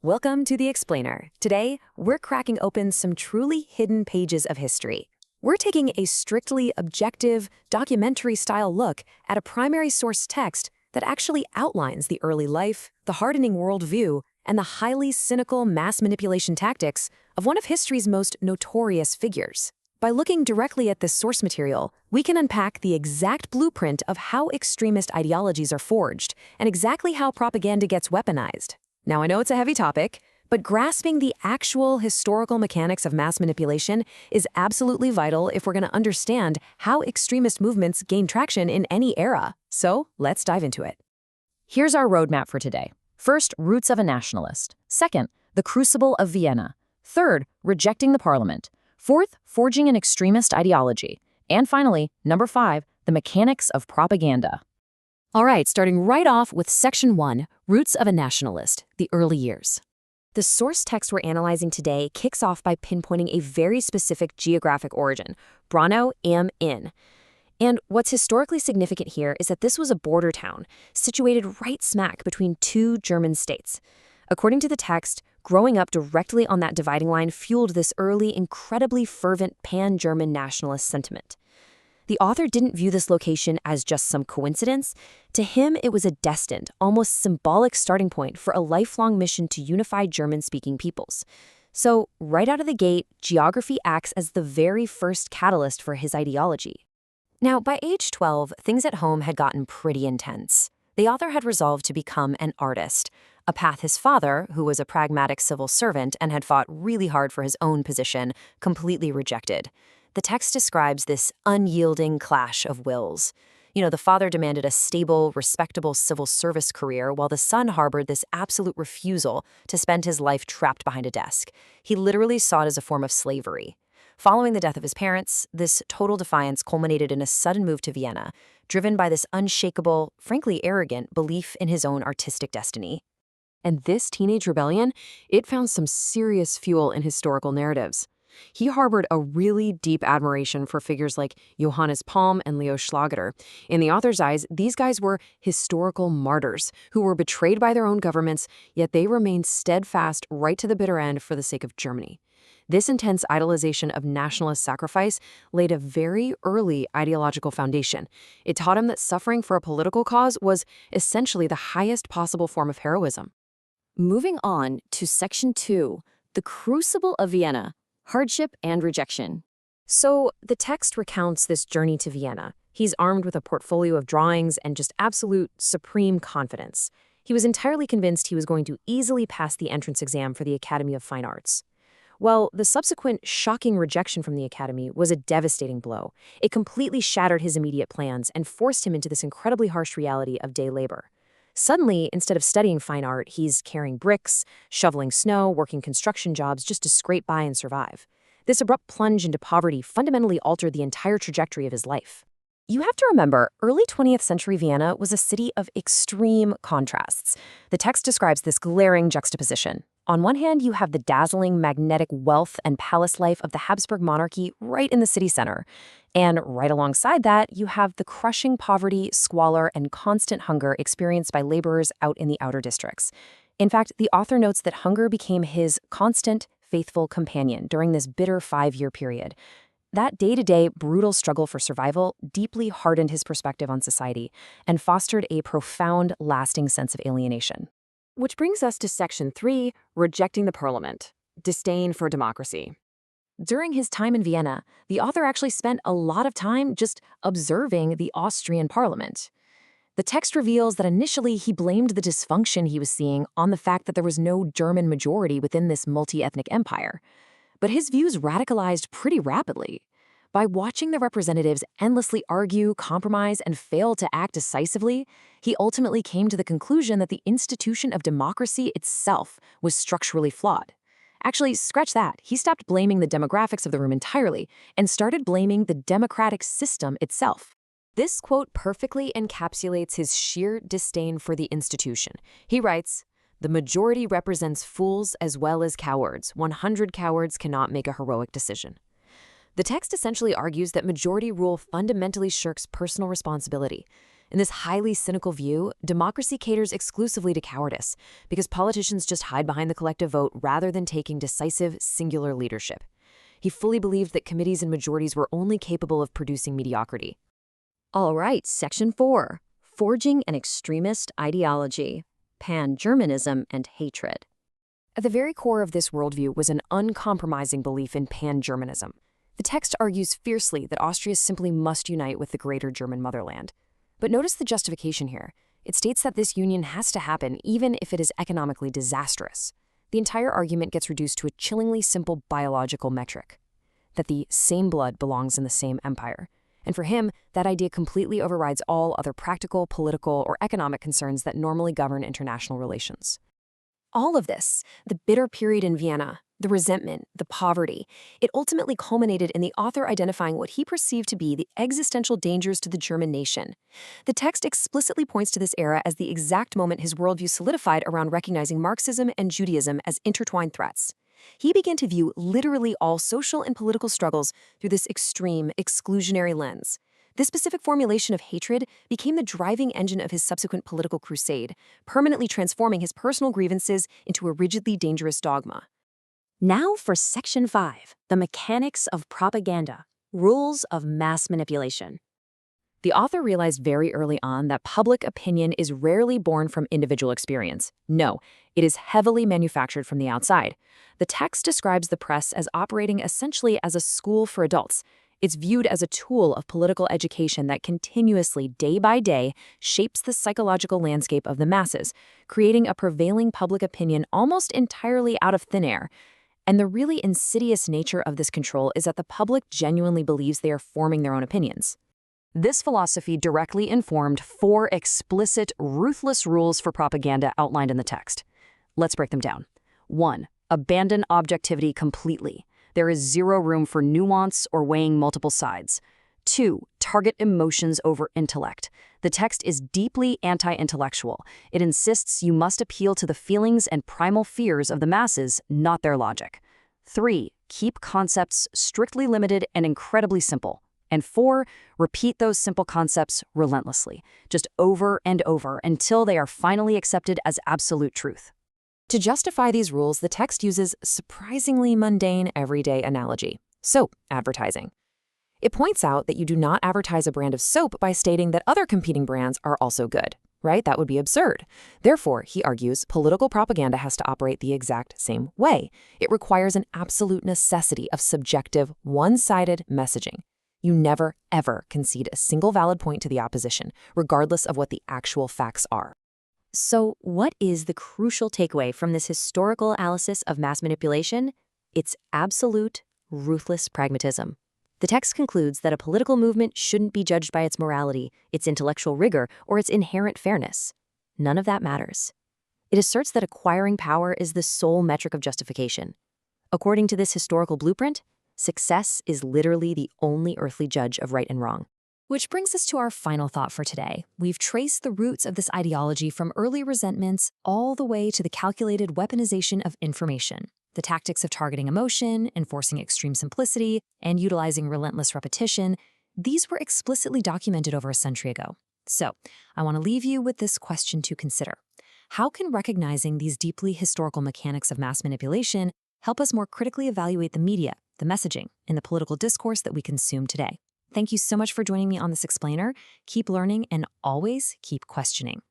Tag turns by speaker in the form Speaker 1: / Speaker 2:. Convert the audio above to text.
Speaker 1: Welcome to The Explainer. Today, we're cracking open some truly hidden pages of history. We're taking a strictly objective, documentary-style look at a primary source text that actually outlines the early life, the hardening worldview, and the highly cynical mass manipulation tactics of one of history's most notorious figures. By looking directly at this source material, we can unpack the exact blueprint of how extremist ideologies are forged and exactly how propaganda gets weaponized. Now, I know it's a heavy topic, but grasping the actual historical mechanics of mass manipulation is absolutely vital if we're going to understand how extremist movements gain traction in any era. So, let's dive into it.
Speaker 2: Here's our roadmap for today. First, roots of a nationalist. Second, the crucible of Vienna. Third, rejecting the parliament. Fourth, forging an extremist ideology. And finally, number 5, the mechanics of propaganda.
Speaker 1: All right, starting right off with Section 1, Roots of a Nationalist, the Early Years. The source text we're analyzing today kicks off by pinpointing a very specific geographic origin, Braunau am Inn. And what's historically significant here is that this was a border town, situated right smack between two German states. According to the text, growing up directly on that dividing line fueled this early, incredibly fervent pan-German nationalist sentiment. The author didn't view this location as just some coincidence. To him, it was a destined, almost symbolic starting point for a lifelong mission to unify German-speaking peoples. So, right out of the gate, geography acts as the very first catalyst for his ideology. Now, by age 12, things at home had gotten pretty intense. The author had resolved to become an artist, a path his father, who was a pragmatic civil servant and had fought really hard for his own position, completely rejected. The text describes this unyielding clash of wills. The father demanded a stable, respectable civil service career, while the son harbored this absolute refusal to spend his life trapped behind a desk. He literally saw it as a form of slavery. Following the death of his parents, this total defiance culminated in a sudden move to Vienna, driven by this unshakable, frankly arrogant, belief in his own artistic destiny. And this teenage rebellion, it found some serious fuel in historical narratives. He harbored a really deep admiration for figures like Johannes Palm and Leo Schlageter. In the author's eyes, these guys were historical martyrs who were betrayed by their own governments, yet they remained steadfast right to the bitter end for the sake of Germany. This intense idolization of nationalist sacrifice laid a very early ideological foundation. It taught him that suffering for a political cause was essentially the highest possible form of heroism.
Speaker 2: Moving on to Section 2, the crucible of Vienna, hardship and rejection.
Speaker 1: So, the text recounts this journey to Vienna. He's armed with a portfolio of drawings and just absolute supreme confidence. He was entirely convinced he was going to easily pass the entrance exam for the Academy of Fine Arts. Well, the subsequent shocking rejection from the Academy was a devastating blow. It completely shattered his immediate plans and forced him into this incredibly harsh reality of day labor. Suddenly, instead of studying fine art, he's carrying bricks, shoveling snow, working construction jobs just to scrape by and survive. This abrupt plunge into poverty fundamentally altered the entire trajectory of his life. You have to remember, early 20th century Vienna was a city of extreme contrasts. The text describes this glaring juxtaposition. On one hand, you have the dazzling, magnetic wealth and palace life of the Habsburg monarchy right in the city center. And right alongside that, you have the crushing poverty, squalor, and constant hunger experienced by laborers out in the outer districts. In fact, the author notes that hunger became his constant, faithful companion during this bitter 5-year period. That day-to-day, brutal struggle for survival deeply hardened his perspective on society and fostered a profound, lasting sense of alienation. Which brings us to Section 3, Rejecting the Parliament, Disdain for Democracy. During his time in Vienna, the author actually spent a lot of time just observing the Austrian parliament. The text reveals that initially he blamed the dysfunction he was seeing on the fact that there was no German majority within this multi-ethnic empire. But his views radicalized pretty rapidly. By watching the representatives endlessly argue, compromise, and fail to act decisively, he ultimately came to the conclusion that the institution of democracy itself was structurally flawed. Actually, scratch that. He stopped blaming the demographics of the room entirely and started blaming the democratic system itself. This quote perfectly encapsulates his sheer disdain for the institution. He writes, "The majority represents fools as well as cowards. 100 cowards cannot make a heroic decision." The text essentially argues that majority rule fundamentally shirks personal responsibility. In this highly cynical view, democracy caters exclusively to cowardice because politicians just hide behind the collective vote rather than taking decisive, singular leadership. He fully believed that committees and majorities were only capable of producing mediocrity.
Speaker 2: All right, Section 4. Forging an extremist ideology, pan-Germanism and hatred.
Speaker 1: At the very core of this worldview was an uncompromising belief in pan-Germanism. The text argues fiercely that Austria simply must unite with the greater German motherland. But notice the justification here. It states that this union has to happen even if it is economically disastrous. The entire argument gets reduced to a chillingly simple biological metric, that the same blood belongs in the same empire. And for him, that idea completely overrides all other practical, political, or economic concerns that normally govern international relations. All of this, the bitter period in Vienna, the resentment, the poverty, it ultimately culminated in the author identifying what he perceived to be the existential dangers to the German nation. The text explicitly points to this era as the exact moment his worldview solidified around recognizing Marxism and Judaism as intertwined threats. He began to view literally all social and political struggles through this extreme, exclusionary lens. This specific formulation of hatred became the driving engine of his subsequent political crusade, permanently transforming his personal grievances into a rigidly dangerous dogma.
Speaker 2: Now for Section 5, the mechanics of propaganda, rules of mass manipulation.
Speaker 1: The author realized very early on that public opinion is rarely born from individual experience. No, it is heavily manufactured from the outside. The text describes the press as operating essentially as a school for adults. It's viewed as a tool of political education that continuously, day by day, shapes the psychological landscape of the masses, creating a prevailing public opinion almost entirely out of thin air. And the really insidious nature of this control is that the public genuinely believes they are forming their own opinions. This philosophy directly informed 4 explicit, ruthless rules for propaganda outlined in the text. Let's break them down. 1. Abandon objectivity completely. There is zero room for nuance or weighing multiple sides. 2. Target emotions over intellect. The text is deeply anti-intellectual. It insists you must appeal to the feelings and primal fears of the masses, not their logic. 3. Keep concepts strictly limited and incredibly simple. And 4, repeat those simple concepts relentlessly, just over and over until they are finally accepted as absolute truth. To justify these rules, the text uses surprisingly mundane everyday analogy: soap advertising. It points out that you do not advertise a brand of soap by stating that other competing brands are also good, right? That would be absurd. Therefore, he argues, political propaganda has to operate the exact same way. It requires an absolute necessity of subjective, one-sided messaging. You never, ever concede a single valid point to the opposition, regardless of what the actual facts are.
Speaker 2: So, what is the crucial takeaway from this historical analysis of mass manipulation? It's absolute, ruthless pragmatism. The text concludes that a political movement shouldn't be judged by its morality, its intellectual rigor, or its inherent fairness. None of that matters. It asserts that acquiring power is the sole metric of justification. According to this historical blueprint, success is literally the only earthly judge of right and wrong. Which brings us to our final thought for today. We've traced the roots of this ideology from early resentments all the way to the calculated weaponization of information. The tactics of targeting emotion, enforcing extreme simplicity, and utilizing relentless repetition, these were explicitly documented over a century ago. So, I want to leave you with this question to consider. How can recognizing these deeply historical mechanics of mass manipulation help us more critically evaluate the media, the messaging, and the political discourse that we consume today? Thank you so much for joining me on this explainer. Keep learning and always keep questioning.